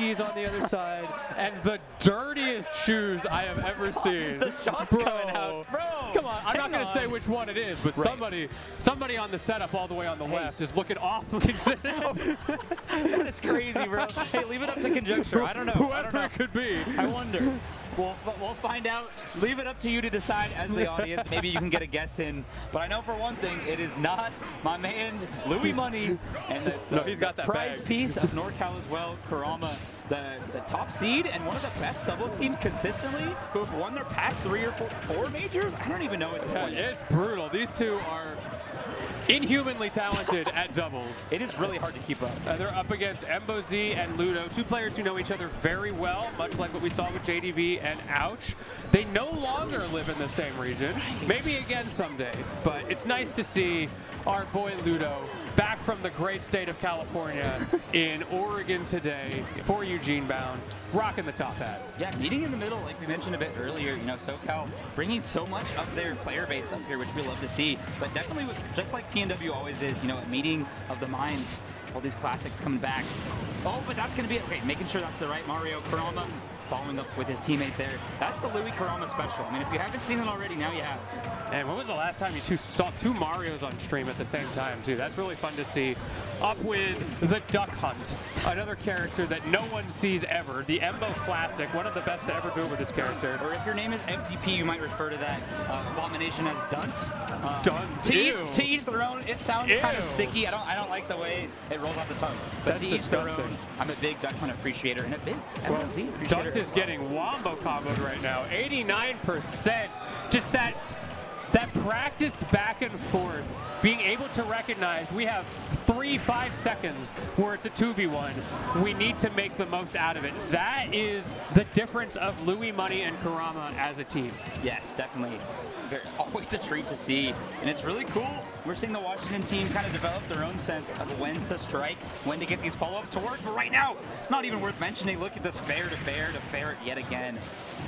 Nikes on the other side, and the dirtiest shoes I have ever seen. The shots coming out. Bro, come on. I'm not going to say which one it is, but Right. somebody on the setup all the way on the left is looking awfully sick. That's crazy, bro. Hey, leave it up to conjecture. I don't know. Whoever it could be. I wonder. We'll find out. Leave it up to you to decide as the audience. Maybe you can get a guess in. But I know for one thing, it is not my man Louis Money and the he's got that prize bag. piece of NorCal as well, Kurama, the top seed and one of the best doubles teams consistently who have won their past 3 or 4 majors. I don't even know at this point. It's brutal. These two are inhumanly talented at doubles. It is really hard to keep up. They're up against MboZ and Ludo, two players who know each other very well, much like what we saw with JDV and Ouch. They no longer live in the same region. Maybe again someday, but it's nice to see our boy Ludo back from the great state of California in Oregon today for EugeneBound, rocking the top hat. Yeah, meeting in the middle, like we mentioned a bit earlier, you know, SoCal bringing so much of their player base up here, which we love to see. But definitely, just like PNW always is, you know, a meeting of the minds, all these classics coming back. Oh, but that's going to be it. Okay, making sure that's the right Mario Kurama, following up with his teammate there. That's the Louis Kurama special. I mean, if you haven't seen it already, now you have. And when was the last time you saw two Marios on stream at the same time, too? That's really fun to see. Up with the Duck Hunt, another character that no one sees ever. The Embo Classic, one of the best to ever do with this character. Or if your name is FTP, you might refer to that abomination as Dunt. Dunt. To each their own. It sounds kind of sticky. I don't like the way it rolls off the tongue. But That's to each their disgusting. own. I'm a big Duck Hunt appreciator and a big MLZ appreciator. Dunt is getting wombo comboed right now. 89%. Just that practiced back and forth, being able to recognize we have 3-5 seconds where it's a 2v1. We need to make the most out of it. That is the difference of Louis Money and Kurama as a team. Yes, definitely. Always a treat to see, and it's really cool. We're seeing the Washington team kind of develop their own sense of when to strike, when to get these follow-ups to work. But right now, it's not even worth mentioning. Look at this fair to fair yet again,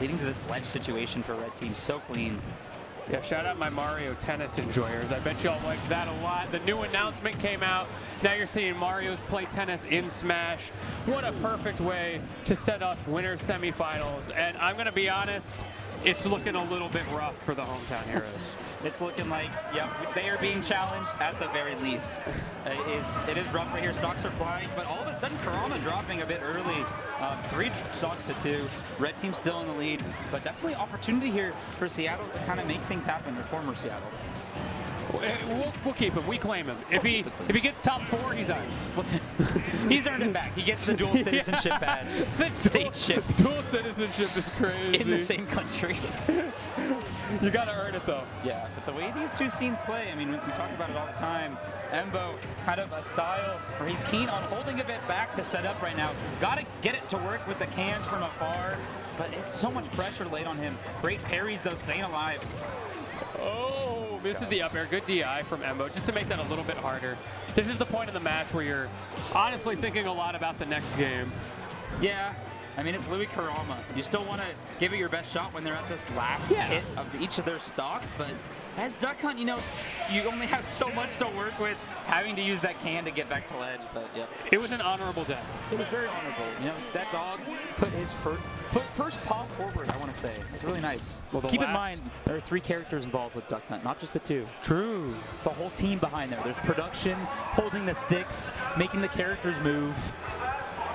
leading to this ledge situation for Red Team. So clean. Yeah, shout out my Mario tennis enjoyers. I bet y'all like that a lot. The new announcement came out. Now you're seeing Marios play tennis in Smash. What a perfect way to set up winter semifinals. And I'm going to be honest, it's looking a little bit rough for the hometown heroes. It's looking like, yep, they are being challenged at the very least. It is rough right here. Stocks are flying, but all of a sudden, Kurama dropping a bit early. 3 stocks to 2. Red team still in the lead, but definitely opportunity here for Seattle to kind of make things happen, or former Seattle. We'll keep him. We claim him. If he gets top 4, he's ours. He's earned it back. He gets the dual citizenship badge. Stateship. Dual citizenship is crazy. In the same country. You got to earn it, though. Yeah, but the way these two scenes play, I mean, we talk about it all the time. Embo, kind of a style where he's keen on holding a bit back to set up right now. Got to get it to work with the cans from afar, but it's so much pressure laid on him. Great parries, though, staying alive. Oh, misses the up air. Good DI from Embo, just to make that a little bit harder. This is the point of the match where you're honestly thinking a lot about the next game. Yeah. I mean, it's Louis Kurama. You still want to give it your best shot when they're at this last hit of each of their stocks, but as Duck Hunt, you know, you only have so much to work with, having to use that can to get back to ledge, but yeah. It was an honorable death. It was very honorable. You know, that dog put his first paw forward, I want to say. It's really nice. Well, keep in mind, there are 3 characters involved with Duck Hunt, not just the 2. True. It's a whole team behind there. There's production, holding the sticks, making the characters move.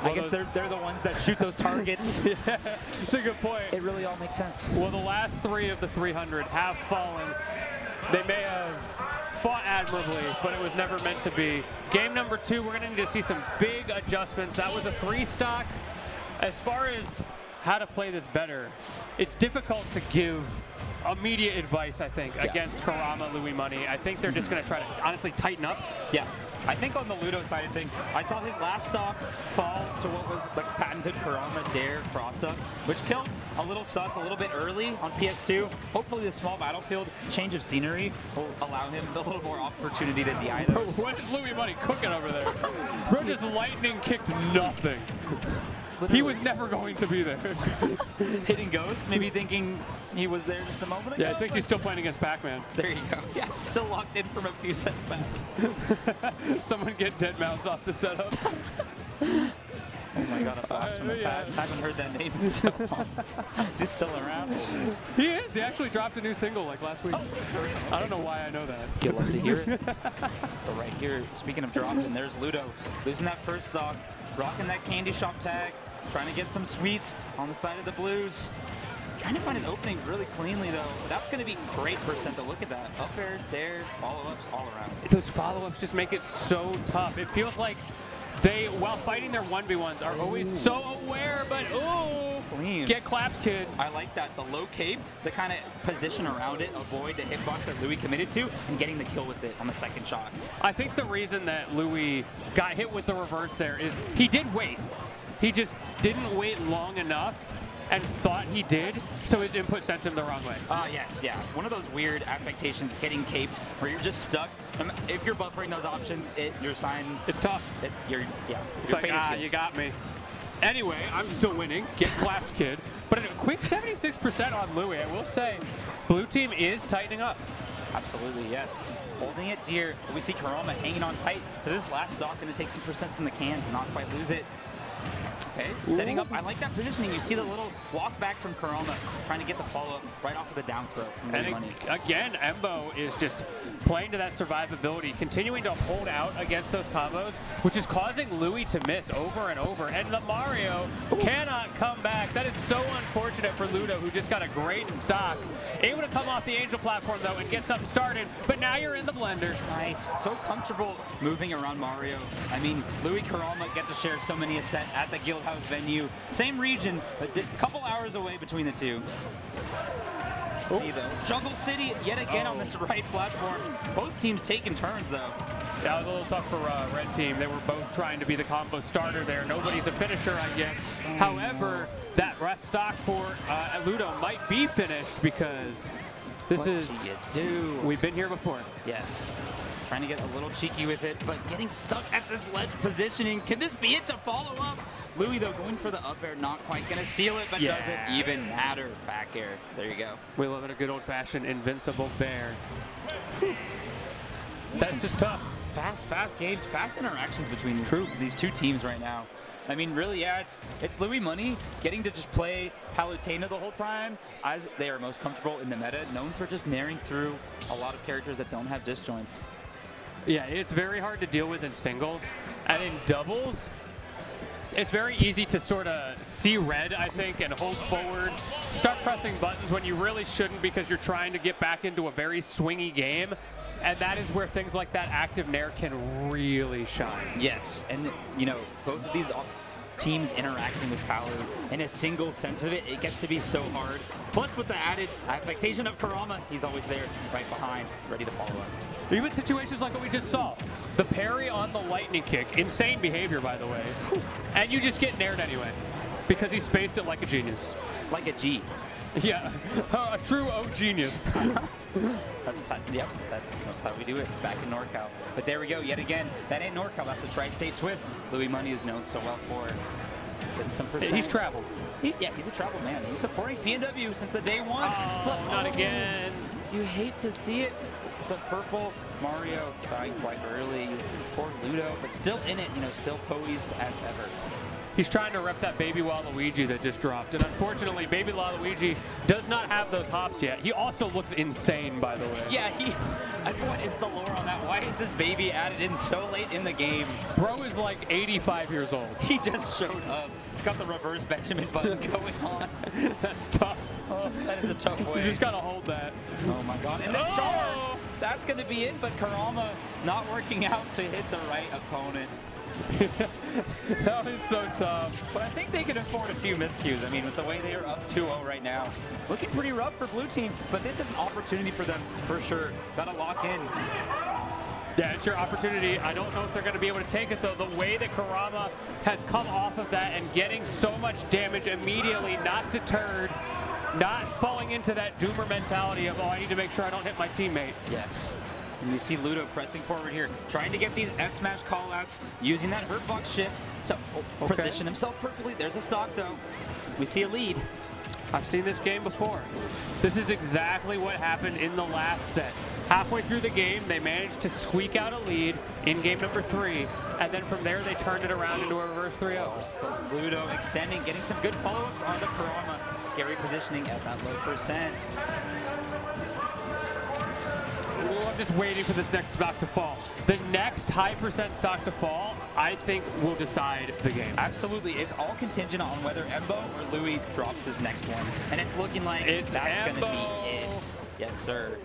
Well, I guess they're the ones that shoot those targets. Yeah, it's a good point. It really all makes sense. Well, the last 3 of the 300 have fallen. They may have fought admirably, but it was never meant to be. Game number 2, we're going to need to see some big adjustments. That was a 3 stock. As far as how to play this better, it's difficult to give immediate advice, I think, against Kurama, Louis Money. I think they're just going to try to honestly tighten up. Yeah. I think on the Ludo side of things, I saw his last stock fall to what was like patented Kurama Dare cross-up, which killed a little sus a little bit early on PS2. Hopefully the small battlefield change of scenery will allow him a little more opportunity to DI those. What is Louis Money cooking over there? Bro just lightning kicked nothing. Literally. He was never going to be there. Hitting ghosts, maybe thinking he was there just a moment ago. Yeah, I think he's still playing against Pac-Man. There you go. Yeah, still locked in from a few sets back. Someone get dead mouse off the setup. Oh my my god, a blast from the past. Haven't heard that name in so long. Is he still around? He is. He actually dropped a new single like last week. I don't know why I know that. You'll love to hear it. But right here, speaking of dropping, there's Ludo losing that first stock, rocking that candy shop tag, trying to get some sweets on the side of the blues. Trying to find his opening really cleanly, though. That's going to be great for Senta. Look at that. Up air, dare, follow-ups all around. Those follow-ups just make it so tough. It feels like they, while fighting their 1v1s, are always so aware, but ooh, clean. Get clapped, kid. I like that. The low cape, the kind of position around it, avoid the hitbox that Louis committed to, and getting the kill with it on the second shot. I think the reason that Louis got hit with the reverse there is he did wait. He just didn't wait long enough and thought he did, so his input sent him the wrong way. Yes, yeah. One of those weird affectations, getting caped, where you're just stuck. If you're buffering those options, your sign... It's tough. It's like, you got me. Anyway, I'm still winning. Get clapped, kid. But a quick 76% on Louis. I will say, blue team is tightening up. Absolutely, yes. Holding it dear. We see Kurama hanging on tight. But this last stock going to take some percent from the can to not quite lose it. Okay, setting up. I like that positioning. You see the little walk back from Kurama, trying to get the follow-up right off of the down throw from Louis Money. Again, Embo is just playing to that survivability, continuing to hold out against those combos, which is causing Louis to miss over and over. And the Mario cannot come back. That is so unfortunate for Ludo, who just got a great stock. Able to come off the Angel platform, though, and get something started. But now you're in the blender. Nice. So comfortable moving around Mario. I mean, Louis Kurama get to share so many assets at the Guildhouse venue. Same region, but a couple hours away between the two. See, though. Jungle City yet again on this right platform. Both teams taking turns, though. Yeah, it was a little tough for Red Team. They were both trying to be the combo starter there. Nobody's a finisher, I guess. However, that rest stock for Ludo might be finished because this we've been here before. Yes. Trying to get a little cheeky with it, but getting stuck at this ledge positioning. Can this be it to follow up? Louis, though, going for the up air, not quite going to seal it, but doesn't even matter. Back air. There you go. We love it, a good old-fashioned invincible bear. That's just tough. Fast games, fast interactions between these two teams right now. I mean, really, yeah, it's Louis Money getting to just play Palutena the whole time, as they are most comfortable in the meta, known for just naring through a lot of characters that don't have disjoints. Yeah, it's very hard to deal with in singles, and in doubles, it's very easy to sort of see red, I think, and hold forward, start pressing buttons when you really shouldn't because you're trying to get back into a very swingy game. And that is where things like that active nair can really shine. Yes, and you know, both of these teams interacting with Palu in a single sense of it, it gets to be so hard. Plus with the added affectation of Kurama, he's always there, right behind, ready to follow up. Even situations like what we just saw. The parry on the lightning kick, insane behavior by the way, and you just get naired anyway, because he spaced it like a genius. Like a G. Yeah, a true genius. That's how we do it back in NorCal. But there we go, yet again. That ain't NorCal, that's the tri-state twist. Louis Money is known so well for getting some percent. He's traveled. Yeah, he's a traveled man. He's supporting PNW since the day one. Oh, not again. You hate to see it. The purple Mario dying quite early. Poor Ludo, but still in it, you know, still poised as ever. He's trying to rep that Baby Waluigi that just dropped. And unfortunately, Baby Waluigi does not have those hops yet. He also looks insane, by the way. Yeah, what is the lore on that? Why is this baby added in so late in the game? Bro is like 85 years old. He just showed up. He's got the reverse Benjamin button going on. That's tough. Oh, that is a tough way. You just got to hold that. Oh, my God. And the charge. That's going to be it, but Kurama not working out to hit the right opponent. That was so tough. But I think they can afford a few miscues. I mean, with the way they are up 2-0 right now. Looking pretty rough for blue team, but this is an opportunity for them for sure. Got to lock in. Yeah, it's your opportunity. I don't know if they're going to be able to take it, though. The way that Kurama has come off of that and getting so much damage immediately, not deterred, not falling into that doomer mentality of, oh, I need to make sure I don't hit my teammate. Yes. And you see Ludo pressing forward here, trying to get these F-smash callouts, using that hurt box shift to position himself perfectly. There's a stock, though. We see a lead. I've seen this game before. This is exactly what happened in the last set. Halfway through the game, they managed to squeak out a lead in game number 3, and then from there they turned it around into a reverse 3-0. Ludo extending, getting some good follow-ups on the Kurama. Scary positioning at that low percent. I'm just waiting for this next stock to fall. The next high percent stock to fall, I think, will decide the game. Absolutely. It's all contingent on whether Embo or Louis drops this next one. And it's looking like It's that's going to Embo. be it. Yes, sir.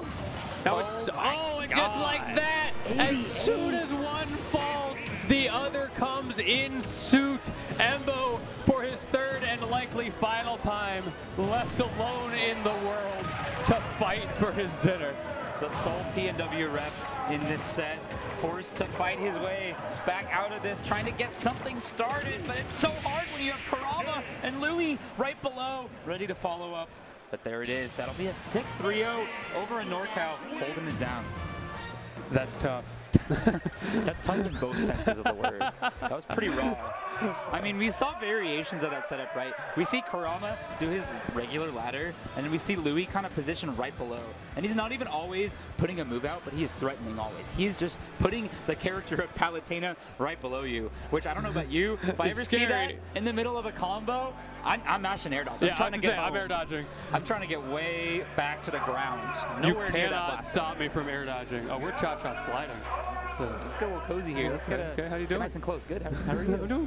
That was, and just like that, as soon as one falls, the other comes in suit. Embo, for his third and likely final time, left alone in the world to fight for his dinner. The sole PNW rep in this set, forced to fight his way back out of this, trying to get something started, but it's so hard when you have Kurama and Louis right below, ready to follow up. But there it is. That'll be a sick 3-0 over a NorCal, holding it down. That's tough. That's tough in both senses of the word. That was pretty raw. I mean, we saw variations of that setup, right? We see Kurama do his regular ladder, and then we see Louis kind of position right below. And he's not even always putting a move out, but he is threatening always. He's just putting the character of Palutena right below you, which I don't know about you. If I ever see that in the middle of a combo, I'm mashing air dodge. Yeah, I'm air dodging. I'm trying to get way back to the ground. You Nowhere near that cannot blast. stop me from air dodging. Oh, we're cha-cha sliding. So Let's get a little cozy here. Let's get okay, how you get doing? nice and close. Good. How are you? I'm doing